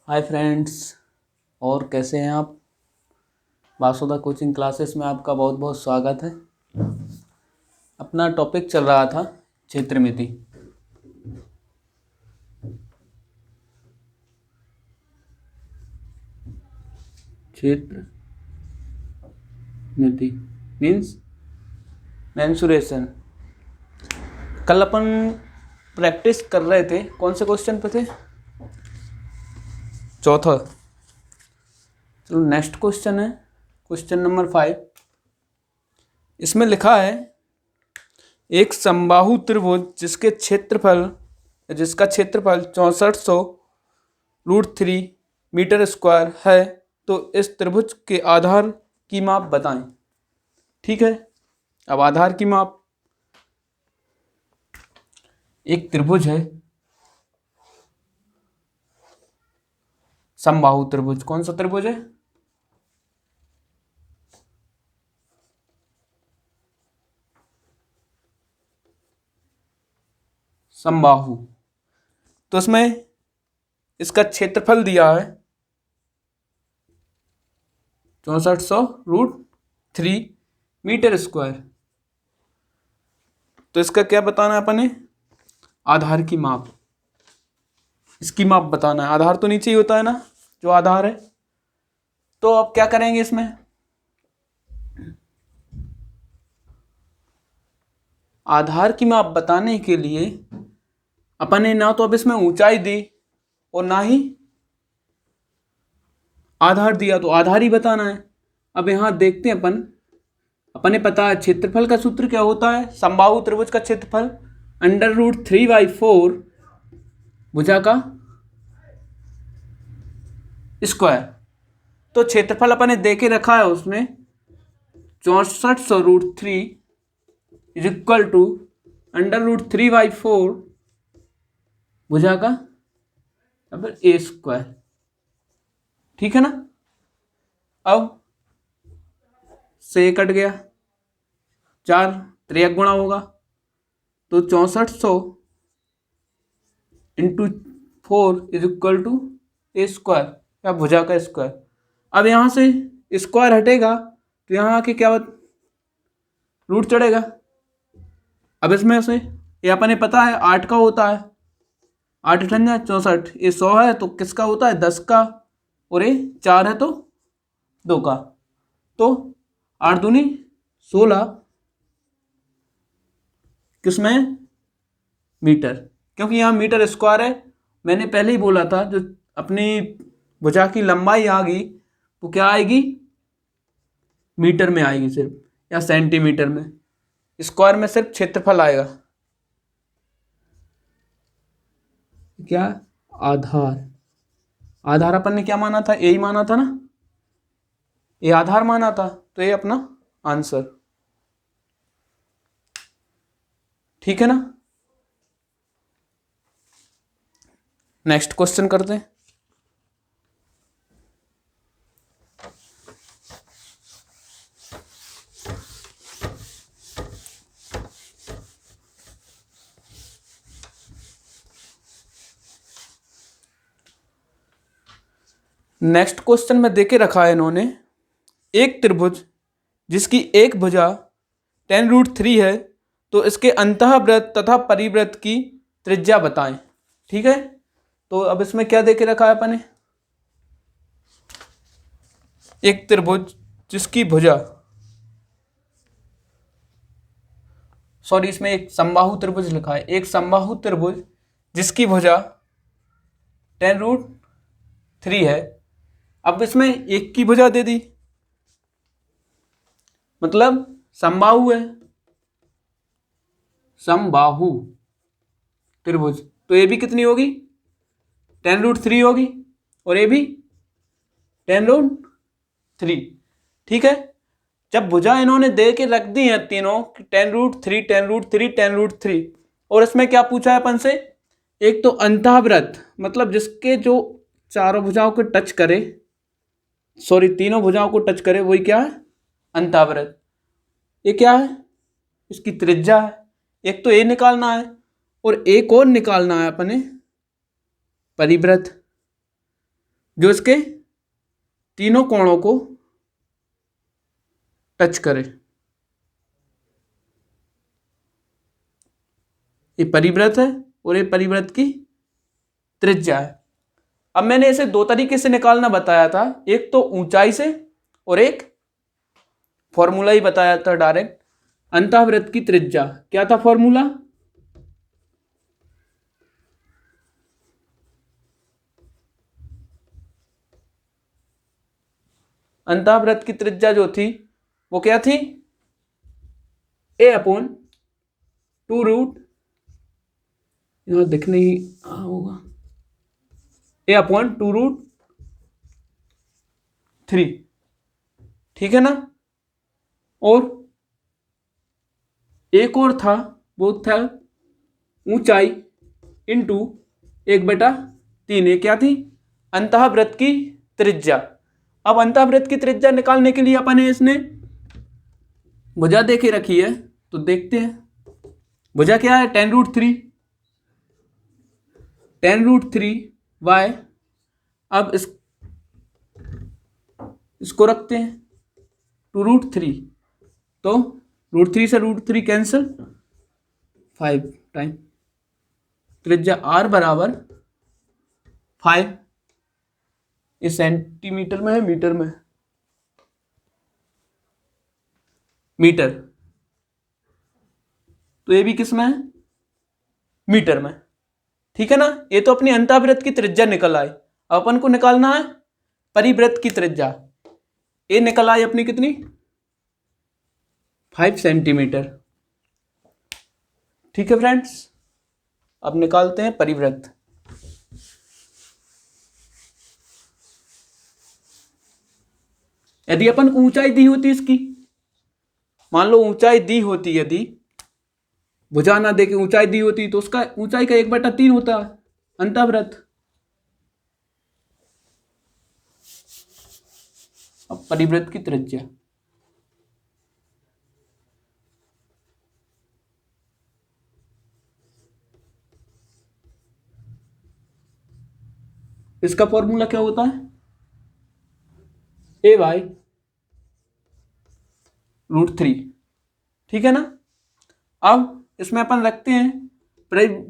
Hi friends, और कैसे हैं आप। वासुदा कोचिंग क्लासेस में आपका बहुत बहुत स्वागत है। अपना टॉपिक चल रहा था क्षेत्रमिति। क्षेत्रमिति मीन्स मेंसुरेशन। कल अपन प्रैक्टिस कर रहे थे, कौन से क्वेश्चन पे थे? चौथा। चलो नेक्स्ट क्वेश्चन है क्वेश्चन नंबर 5। इसमें लिखा है एक समबाहु त्रिभुज जिसका क्षेत्रफल 6400√3 मीटर स्क्वायर है, तो इस त्रिभुज के आधार की माप बताएं। ठीक है, अब आधार की माप। एक त्रिभुज है समबाहु त्रिभुज। कौन सा त्रिभुज है? समबाहु। तो इसमें इसका क्षेत्रफल दिया है 6400√3 मीटर स्क्वायर। तो इसका क्या बताना है अपने? आधार की माप। इसकी माप बताना है। आधार तो नीचे ही होता है ना, जो आधार है। तो अब क्या करेंगे इसमें? आधार की माप बताने के लिए अपन ने ना तो अब इसमें ऊंचाई दी और ना ही आधार दिया, तो आधार ही बताना है। अब यहां देखते हैं अपने पता है क्षेत्रफल का सूत्र क्या होता है। समबाहु त्रिभुज का क्षेत्रफल √3/4 भुजा का स्क्वायर। तो क्षेत्रफल अपने दे के रखा है उसमें 6400√3 इज इक्वल टू √3/4 भुजा का ए स्क्वायर। ठीक है ना। अब से कट गया, 4 3 गुणा होगा, तो 6400 into 4 is equal to a square या भुजा का स्क्वायर। अब यहां से स्क्वायर हटेगा तो यहां आके क्या रूट चढ़ेगा। अब इसमें से ये अपने पता है 8 का होता है, 8 8 64, ये 100 है तो किसका होता है? 10 का, और ये 4 है तो 2 का। तो 8 दूनी 16 किसमें? मीटर, क्योंकि यहाँ मीटर स्क्वायर है। मैंने पहले ही बोला था जो अपनी भुजा की लंबाई आ गई वो क्या आएगी? मीटर में आएगी सिर्फ, या सेंटीमीटर में। स्क्वायर में सिर्फ क्षेत्रफल आएगा। क्या? आधार। आधार अपन ने क्या माना था? ए ही माना था ना, ये आधार माना था, तो ये अपना आंसर। ठीक है ना। नेक्स्ट क्वेश्चन करते हैं। नेक्स्ट क्वेश्चन में देके रखा है इन्होंने एक त्रिभुज जिसकी एक भुजा 10√3 है, तो इसके अंतःवृत्त तथा परिवृत्त की त्रिज्या बताएं। ठीक है, तो अब इसमें क्या देके रखा है अपने? एक त्रिभुज जिसकी भुजा, सॉरी इसमें एक समबाहु त्रिभुज लिखा है। एक समबाहु त्रिभुज जिसकी भुजा 10√3 है। अब इसमें एक की भुजा दे दी, मतलब समबाहु है, समबाहु त्रिभुज। तो ये भी कितनी होगी? 10√3 होगी, और ये भी 10√3। ठीक है, जब भुजा इन्होंने दे के रख दी है तीनों 10√3 10√3 10√3, और इसमें क्या पूछा है अपन से? एक तो अंतःवृत्त, मतलब जिसके जो चारों भुजाओं को टच करे, सॉरी तीनों भुजाओं को टच करे, वही क्या है? अंतःवृत्त। ये क्या है? इसकी त्रिज्या है। एक तो ये निकालना है, और एक और निकालना है अपने परिवृत्त जो इसके तीनों कोणों को टच करे। ये परिवृत्त है और ये परिवृत्त की त्रिज्या है। अब मैंने इसे दो तरीके से निकालना बताया था, एक तो ऊंचाई से और एक फॉर्मूला ही बताया था डायरेक्ट। अंतःवृत्त की त्रिज्या क्या था फॉर्मूला? अंतःवृत्त की त्रिज्या जो थी वो क्या थी? a/2 यहां दिखने ही होगा, a/2√3, ठीक है ना। और एक और था, वो था ऊंचाई इंटू 1/3। ये क्या थी? अंतःवृत्त की त्रिज्या। अब अंतःवृत्त की त्रिज्या निकालने के लिए अपन ने इसने भुजा दे के रखी है, तो देखते हैं भुजा क्या है? 10√3 अब इसको रखते हैं 2√3, तो √3 से √3 कैंसिल, 5 टाइम त्रिज्या r बराबर 5। ये सेंटीमीटर में है मीटर में? मीटर। तो ये भी किस में है? मीटर में, ठीक है ना। ये तो अपनी अंतःवृत्त की त्रिज्या निकल आई। अब अपन को निकालना है परिवृत्त की त्रिज्या। ये निकल आई अपनी कितनी? 5 सेंटीमीटर, ठीक है फ्रेंड्स। अब निकालते हैं परिवृत्त। यदि अपन को ऊंचाई दी होती इसकी, मान लो ऊंचाई दी होती, यदि भुजा ना देके ऊंचाई दी होती, तो उसका ऊंचाई का 1/3 होता है अंतःवृत्त। अब परिवृत्त की त्रिज्या, इसका फॉर्मूला क्या होता है? a/√3, ठीक है ना। अब इसमें अपन रखते हैं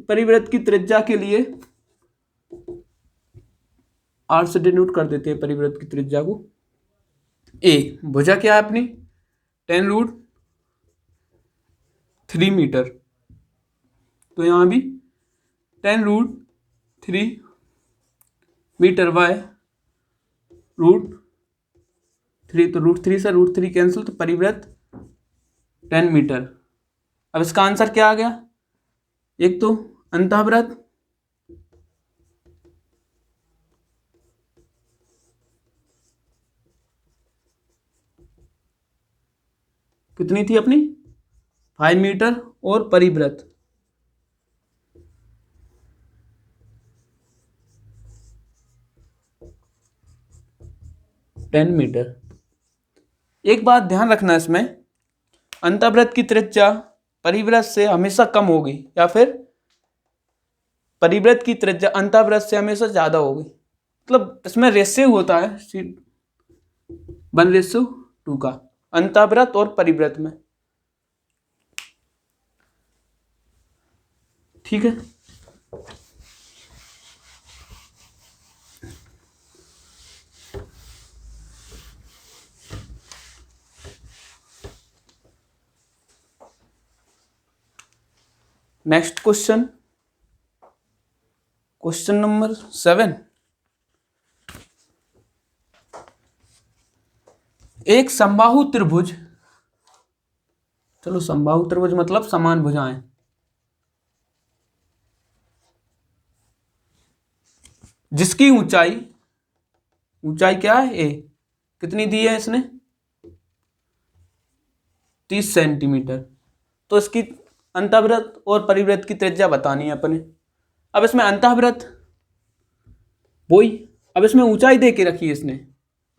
परिवृत्त की त्रिज्या के लिए r से डिनोट कर देते हैं परिवृत्त की त्रिज्या को। a भुजा क्या है अपनी? 10√3 मीटर, तो यहां भी 10√3 मीटर बाय √3, तो √3 से √3 कैंसिल, तो परिवृत्त 10 मीटर। अब इसका आंसर क्या आ गया? एक तो अंतःवृत्त कितनी थी अपनी? 5 मीटर, और परिवृत्त 10 मीटर। एक बात ध्यान रखना, इसमें अंतःवृत्त की त्रिज्या परिवृत्त से हमेशा कम होगी, या फिर परिवृत्त की त्रिज्या अंतःवृत्त से हमेशा ज्यादा होगी। मतलब इसमें रेशियो होता है 1:2 का, अंतःवृत्त और परिवृत्त में, ठीक है। Next question, question number 7। एक समबाहु त्रिभुज, चलो समबाहु त्रिभुज मतलब समान भुजाएं, जिसकी ऊंचाई क्या है? a कितनी दी है इसने? 30 सेंटीमीटर। तो इसकी अंतःवृत्त और परिवृत्त की त्रिज्या बतानी है अपने। अब इसमें अंतःवृत्त वही, अब इसमें ऊंचाई दे के रखी है इसने।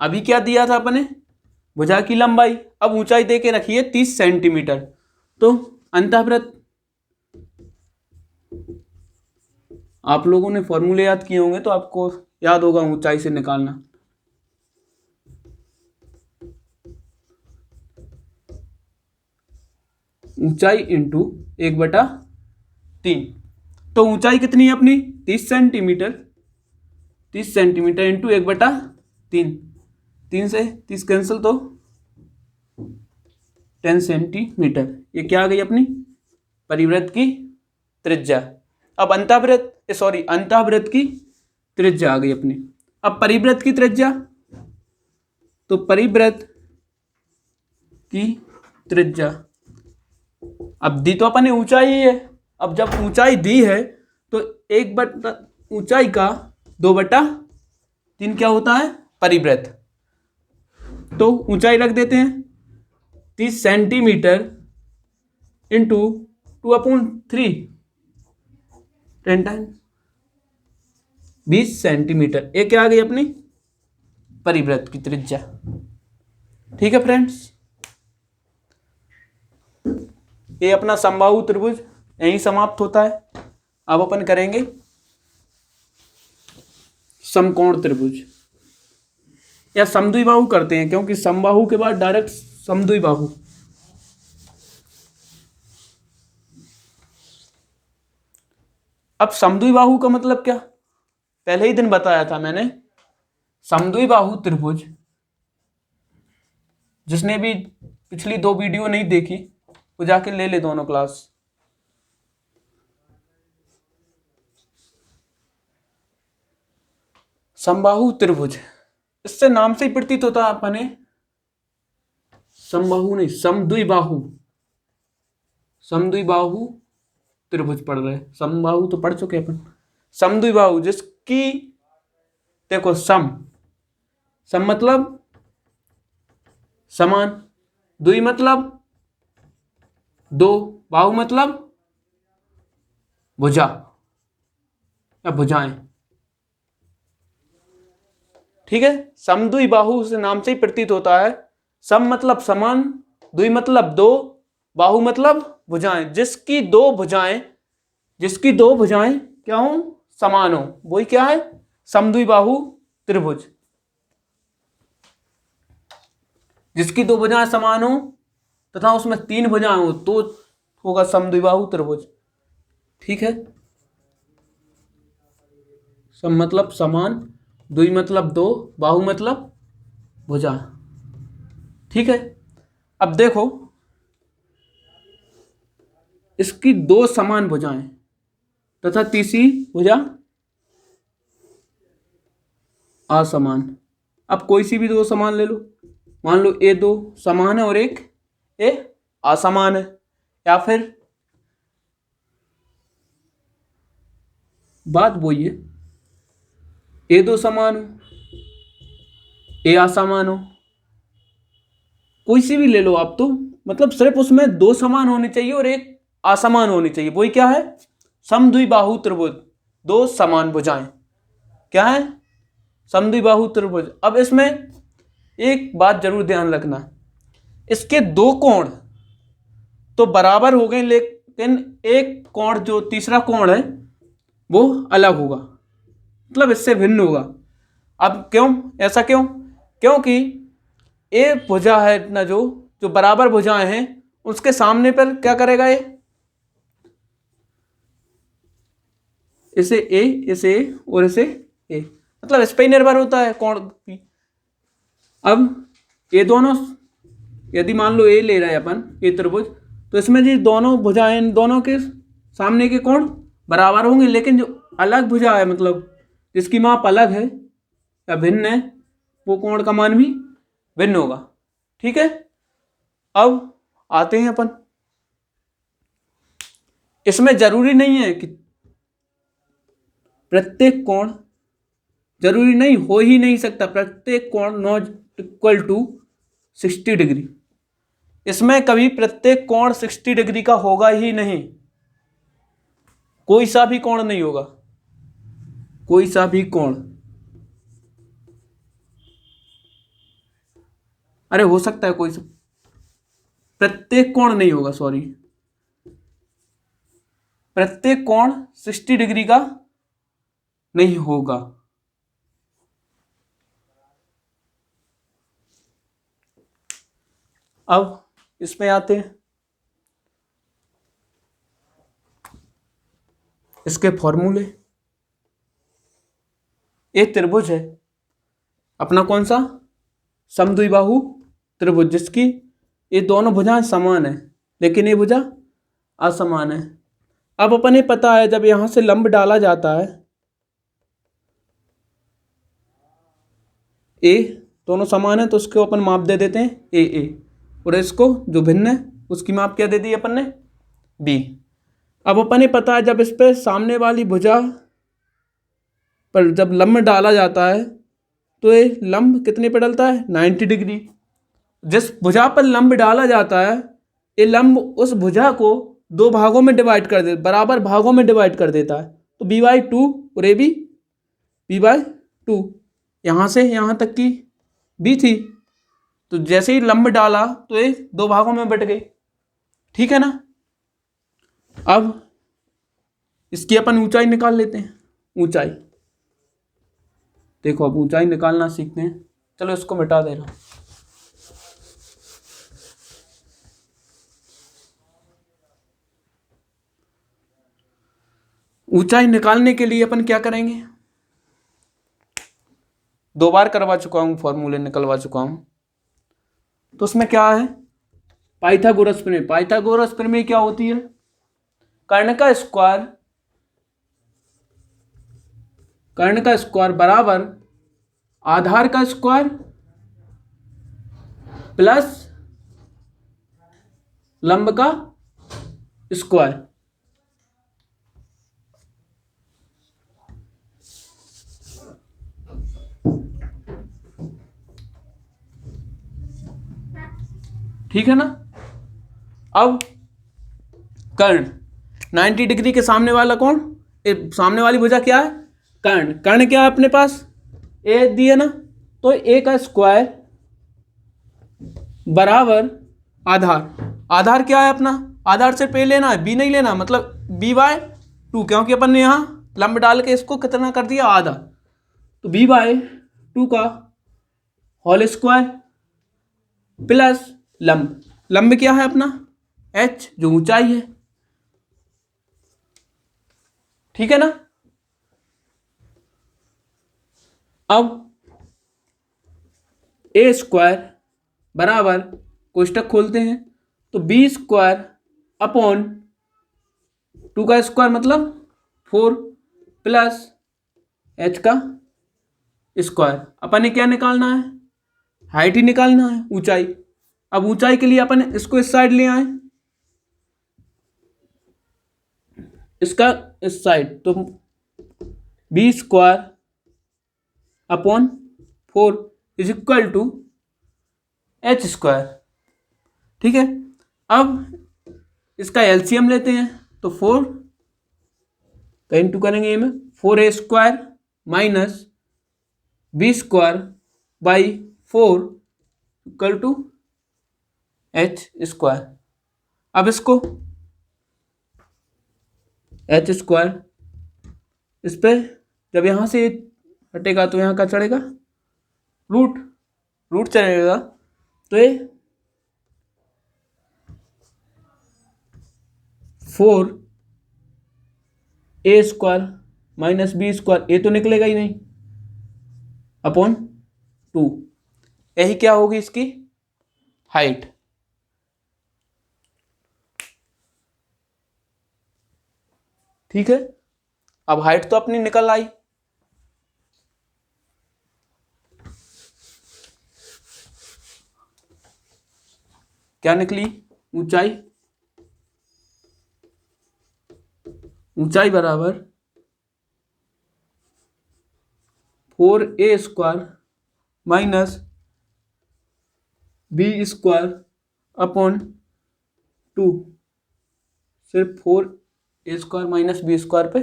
अभी क्या दिया था अपने? भुजा की लंबाई। अब ऊंचाई दे के रखी है 30 सेंटीमीटर, तो अंतःवृत्त आप लोगों ने फॉर्मूले याद किए होंगे तो आपको याद होगा ऊंचाई से निकालना। ऊंचाई इंटू 1/3। तो ऊंचाई कितनी है अपनी 30 सेंटीमीटर। 30 centimetre into 1/3। 3 से 30 कैंसिल तो 10 सेंटीमीटर। ये क्या आ गई अपनी परिवृत्त की त्रिज्या। अब अंतःवृत्त की त्रिज्या आ गई अपनी। अब परिवृत्त की त्रिज्या, तो परिवृत्त की त्रिज्या अब दी तो अपने ऊंचाई है। अब जब ऊंचाई दी है तो ऊंचाई का 2/3 क्या होता है परिवृत्त। तो ऊंचाई रख देते हैं 30 सेंटीमीटर इंटू 2/3 10 टाइम 20 सेंटीमीटर। ये क्या आ गई अपनी परिवृत्त की त्रिज्या। ठीक है फ्रेंड्स, ये अपना समबाहु त्रिभुज यहीं समाप्त होता है। अब अपन करेंगे समकोण त्रिभुज या समद्विबाहु करते हैं, क्योंकि समबाहु के बाद डायरेक्ट समद्विबाहु। अब समद्विबाहु का मतलब क्या, पहले ही दिन बताया था मैंने। समद्विबाहु त्रिभुज, जिसने भी पिछली 2 वीडियो नहीं देखी वो जाके ले ले दोनों क्लास। समबाहु त्रिभुज, इससे नाम से ही प्रतीत होता है अपने समबाहु नहीं समद्विबाहु। समद्विबाहु त्रिभुज पढ़ रहे, समबाहु तो पढ़ चुके अपन। समद्विबाहु जिसकी देखो सम मतलब समान, द्वि मतलब 2, बाहु मतलब भुजा या भुजाएं। ठीक है, समद्विबाहु से नाम से ही प्रतीत होता है। सम मतलब समान, द्वि मतलब 2, बाहु मतलब भुजाएं। जिसकी दो भुजाएं क्या हो समान हो, वही क्या है समद्विबाहु त्रिभुज। जिसकी 2 भुजाएं समान हो तथा उसमें 3 भुजाएं हो तो होगा समद्विबाहु त्रिभुज। ठीक है, सम मतलब समान, द्वि मतलब 2, बाहु मतलब भुजा। ठीक है, अब देखो इसकी 2 समान भुजाएं तथा तीसरी भुजा असमान। अब कोई सी भी 2 समान ले लो, मान लो ये 2 समान है और एक ये असमान है, या फिर बात वही है ये 2 समान हो ये असमान हो, कोई सी भी ले लो आप। तो मतलब सिर्फ उसमें 2 समान होने चाहिए और एक असमान होनी चाहिए, वही क्या है समद्विबाहु त्रिभुज। 2 समान भुजाएं क्या है समद्विबाहु त्रिभुज। अब इसमें एक बात जरूर ध्यान रखना, इसके 2 कोण तो बराबर हो गए, लेकिन एक कोण जो तीसरा कोण है वो अलग होगा, मतलब इससे भिन्न होगा। अब क्यों ऐसा, क्योंकि ये भुजा है ना, जो बराबर भुजाएं हैं उसके सामने पर क्या करेगा ये इसे ए और इसे ए, मतलब इस पे ही निर्भर होता है कोण भी। अब ये दोनों यदि मान लो ए ले रहे हैं अपन ये त्रिभुज, तो इसमें जी दोनों भुजाएं दोनों के सामने के कोण बराबर होंगे, लेकिन जो अलग भुजा है मतलब जिसकी माप अलग है या भिन्न है वो कोण का मान भी भिन्न होगा। ठीक है, अब आते हैं अपन, इसमें जरूरी नहीं है कि प्रत्येक कोण, जरूरी नहीं, हो ही नहीं सकता प्रत्येक कोण नॉट इक्वल टू 60 डिग्री। इसमें कभी प्रत्येक कोण 60 डिग्री का होगा ही नहीं, कोई सा भी कोण नहीं होगा, कोई सा भी कोण। अरे हो सकता है कोई सा, प्रत्येक कोण नहीं होगा, सॉरी, प्रत्येक कोण 60 डिग्री का नहीं होगा। अब इसमें आते हैं, इसके फॉर्मूले। एक त्रिभुज है अपना, कौन सा, समद्विबाहु त्रिभुज, जिसकी ये दोनों भुजाएं समान है लेकिन ये भुजा असमान है। अब अपने पता है जब यहां से लंब डाला जाता है, ए दोनों समान है तो उसको अपन माप दे देते हैं ए, और इसको जो भिन्न है उसकी माप क्या दे दी अपन ने, बी। अब अपने पता है जब इस पे सामने वाली भुजा पर जब लंब डाला जाता है तो ये लंब कितने पे डलता है, 90 डिग्री। जिस भुजा पर लंब डाला जाता है ये लंब उस भुजा को दो भागों में डिवाइड कर दे, बराबर भागों में डिवाइड कर देता है। तो b/2 और ए भी b/2। यहाँ से यहाँ तक की b थी, तो जैसे ही लंब डाला तो ये दो भागों में बट गई, ठीक है ना। अब इसकी अपन ऊंचाई निकाल लेते हैं। ऊंचाई देखो, अब ऊंचाई निकालना सीखते हैं। चलो इसको मिटा दे रहा हूं। ऊंचाई निकालने के लिए अपन क्या करेंगे, दो बार करवा चुका हूं, फॉर्मूले निकलवा चुका हूं। तो उसमें क्या है, पाइथागोरस प्रमेय। पाइथागोरस प्रमेय क्या होती है, कर्ण का स्क्वायर बराबर आधार का स्क्वायर प्लस लंब का स्क्वायर। ठीक है ना। अब कर्ण 90 डिग्री के सामने वाला कौन, सामने वाली भुजा क्या है, कर्ण। कर्ण क्या है अपने पास, ए दिए ना, तो ए का स्क्वायर बराबर आधार क्या है अपना, आधार से पे लेना है, बी नहीं लेना, मतलब b/2, क्योंकि अपन ने यहाँ लंब डाल के इसको कितना कर दिया, आधा। तो b/2 का होल स्क्वायर प्लस लंब क्या है अपना, h जो ऊंचाई है, ठीक है ना। अब ए स्क्वायर बराबर, कोष्टक खोलते हैं, तो b² / 2 का स्क्वायर मतलब 4 प्लस h का स्क्वायर। अपन ने क्या निकालना है, हाइट ही निकालना है, ऊंचाई। अब ऊंचाई के लिए अपन इसको इस साइड ले आए, इसका इस साइड, तो b² / 4 is equal to h²। ठीक है। अब इसका एलसीएम लेते हैं, तो 4 का इंटू करेंगे ये में, 4a² minus b²/4 equal to h²। अब इसको h², इस पे जब यहां से हटेगा तो यहाँ का चढ़ेगा, रूट चढ़ेगा, तो ये 4a² माइनस b², ये तो निकलेगा ही नहीं, अपॉन 2। यही क्या होगी इसकी हाइट। ठीक है। अब हाइट तो अपनी निकल आई। क्या निकली, ऊंचाई बराबर 4a² माइनस b² अपॉन 2, सिर्फ 4a² माइनस b² पे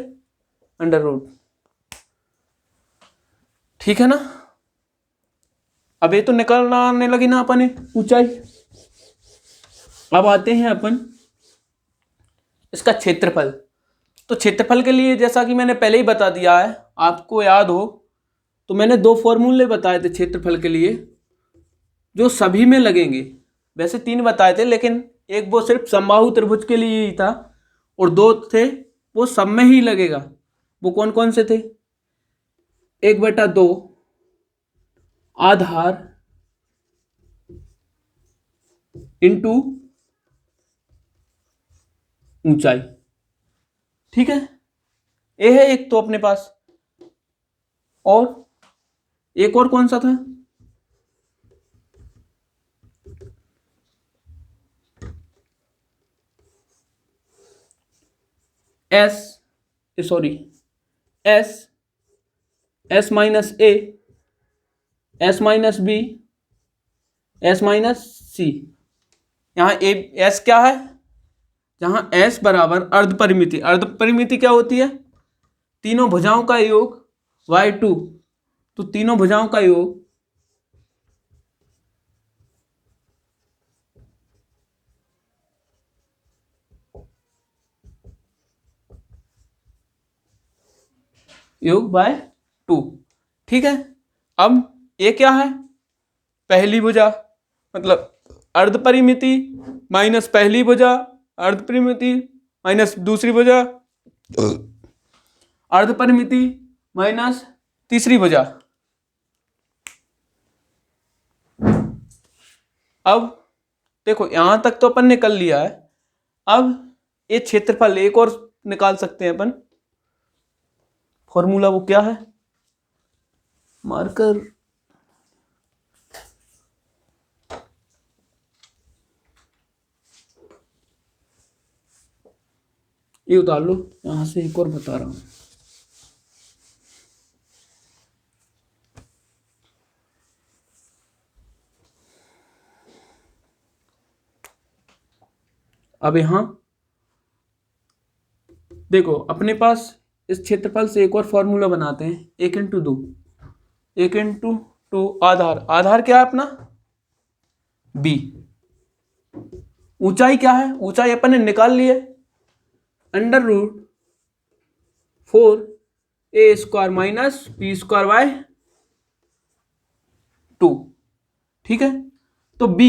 अंडर रूट। ठीक है ना। अब ये तो निकलना आने लगी ना अपन ऊंचाई। अब आते हैं अपन इसका क्षेत्रफल। तो क्षेत्रफल के लिए जैसा कि मैंने पहले ही बता दिया है, आपको याद हो तो मैंने 2 फॉर्मूले बताए थे क्षेत्रफल के लिए जो सभी में लगेंगे। वैसे 3 बताए थे, लेकिन एक वो सिर्फ समबाहु त्रिभुज के लिए ही था और 2 थे वो सब में ही लगेगा। वो कौन कौन से थे? 1/2 आधार इंटू ऊंचाई। ठीक है, ये है एक तो अपने पास। और एक और कौन सा था? S minus A, S minus B, S minus C. यहाँ ए एस क्या है? जहां एस बराबर अर्ध परिमिति। अर्ध परिमिति क्या होती है? तीनों भुजाओं का योग y2। तो तीनों भुजाओं का योग बाय 2। ठीक है, अब ये क्या है? पहली भुजा, मतलब अर्ध परिमिति माइनस पहली भुजा, अर्ध परिमिति माइनस दूसरी भुजा, अर्ध परिमिति माइनस तीसरी भुजा। अब देखो यहां तक तो अपन निकल लिया है। अब ये क्षेत्रफल एक और निकाल सकते हैं अपन। फॉर्मूला वो क्या है? मार्कर ये उतार लो, यहां से एक और बता रहा हूं। अब यहां देखो अपने पास इस क्षेत्रफल से एक और फॉर्मूला बनाते हैं। 1/2, 1/2 आधार। आधार क्या है अपना? बी। ऊंचाई क्या है? ऊंचाई अपन ने निकाल ली है, √4a² माइनस b² / 2। ठीक है, तो b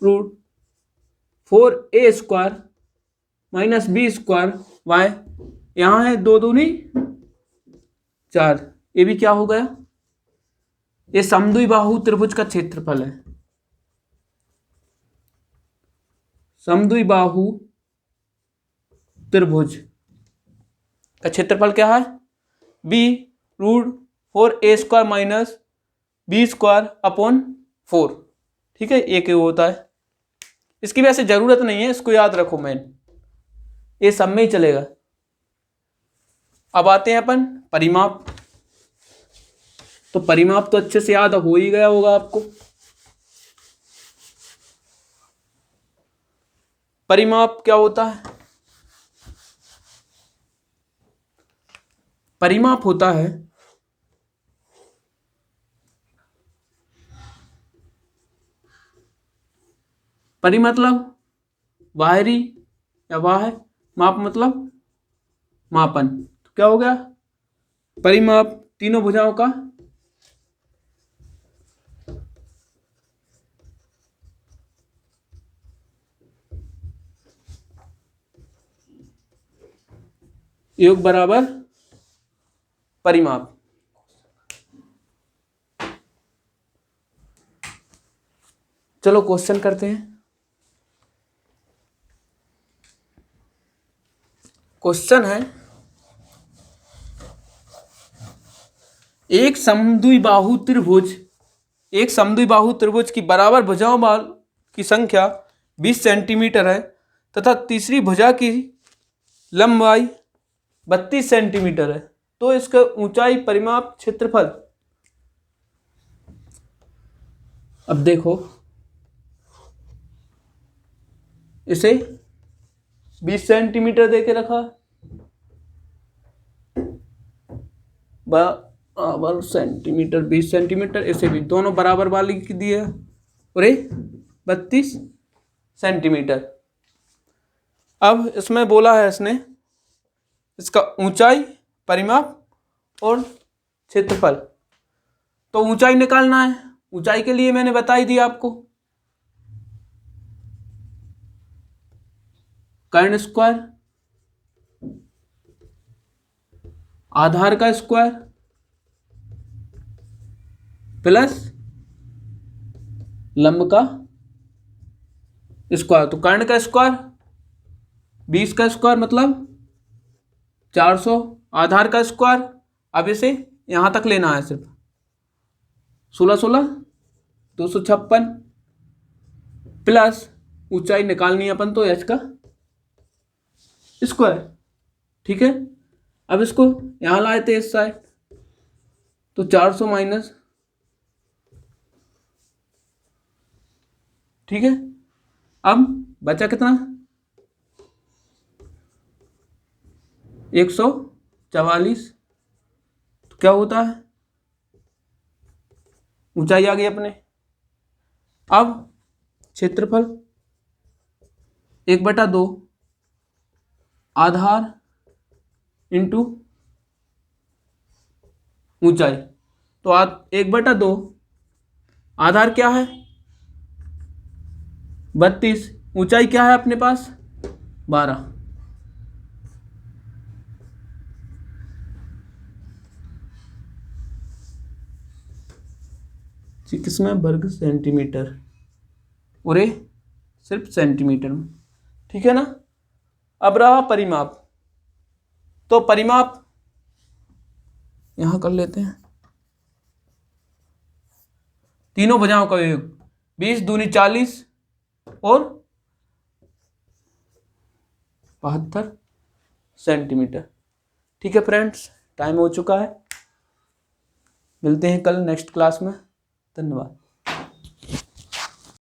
√4a² minus b² y, यहां है 2 दूनी 4। ये भी क्या हो गया? ये समद्विबाहु त्रिभुज का क्षेत्रफल है। समद्विबाहु त्रिभुज का क्षेत्रफल क्या है? b √4a² minus b² / 4। ठीक है, एक होता है। इसकी वैसे जरूरत नहीं है, इसको याद रखो मैन, ये सब में ही चलेगा। अब आते हैं अपन परिमाप। तो परिमाप तो अच्छे से याद हो ही गया होगा आपको। परिमाप क्या होता है? परिमाप होता है परि मतलब बाहरी या बाह्य, माप मतलब मापन। तो क्या हो गया? परिमाप तीनों भुजाओं का योग बराबर परिमाप। चलो क्वेश्चन करते हैं। क्वेश्चन है, एक समद्विबाहु त्रिभुज की बराबर भुजाओं की संख्या 20 सेंटीमीटर है तथा तीसरी भुजा की लंबाई 32 सेंटीमीटर है, तो इसका ऊंचाई परिमाप क्षेत्रफल। अब देखो इसे 20 सेंटीमीटर देके रखा, बराबर सेंटीमीटर 20 सेंटीमीटर, इसे भी दोनों बराबर वाली की दी है और 32 सेंटीमीटर। अब इसमें बोला है इसने इसका ऊंचाई, परिमाप और क्षेत्रफल। तो ऊंचाई निकालना है। ऊंचाई के लिए मैंने बता ही दिया आपको, कर्ण स्क्वायर, आधार का स्क्वायर प्लस लंब का स्क्वायर। तो कर्ण का स्क्वायर 20 का स्क्वायर मतलब 400, आधार का स्क्वायर अब इसे यहां तक लेना है, सिर्फ 16 256 प्लस ऊंचाई निकालनी है अपन तो एच का स्क्वायर। ठीक है, अब इसको यहां लाए थे इस साइड, तो 400 माइनस, ठीक है। अब बचा कितना, 144। तो क्या होता है, ऊंचाई आ गई अपने। अब क्षेत्रफल 1/2 आधार इंटू ऊंचाई। तो 1/2 आधार क्या है 32, ऊंचाई क्या है अपने पास 12। किसमें, वर्ग सेंटीमीटर, और ये सिर्फ सेंटीमीटर में। ठीक है ना। अब रहा परिमाप। तो परिमाप यहां कर लेते हैं, तीनों भुजाओं का योग 20 दूनी 40 और 72 सेंटीमीटर। ठीक है फ्रेंड्स, टाइम हो चुका है, मिलते हैं कल नेक्स्ट क्लास में। धन्यवाद।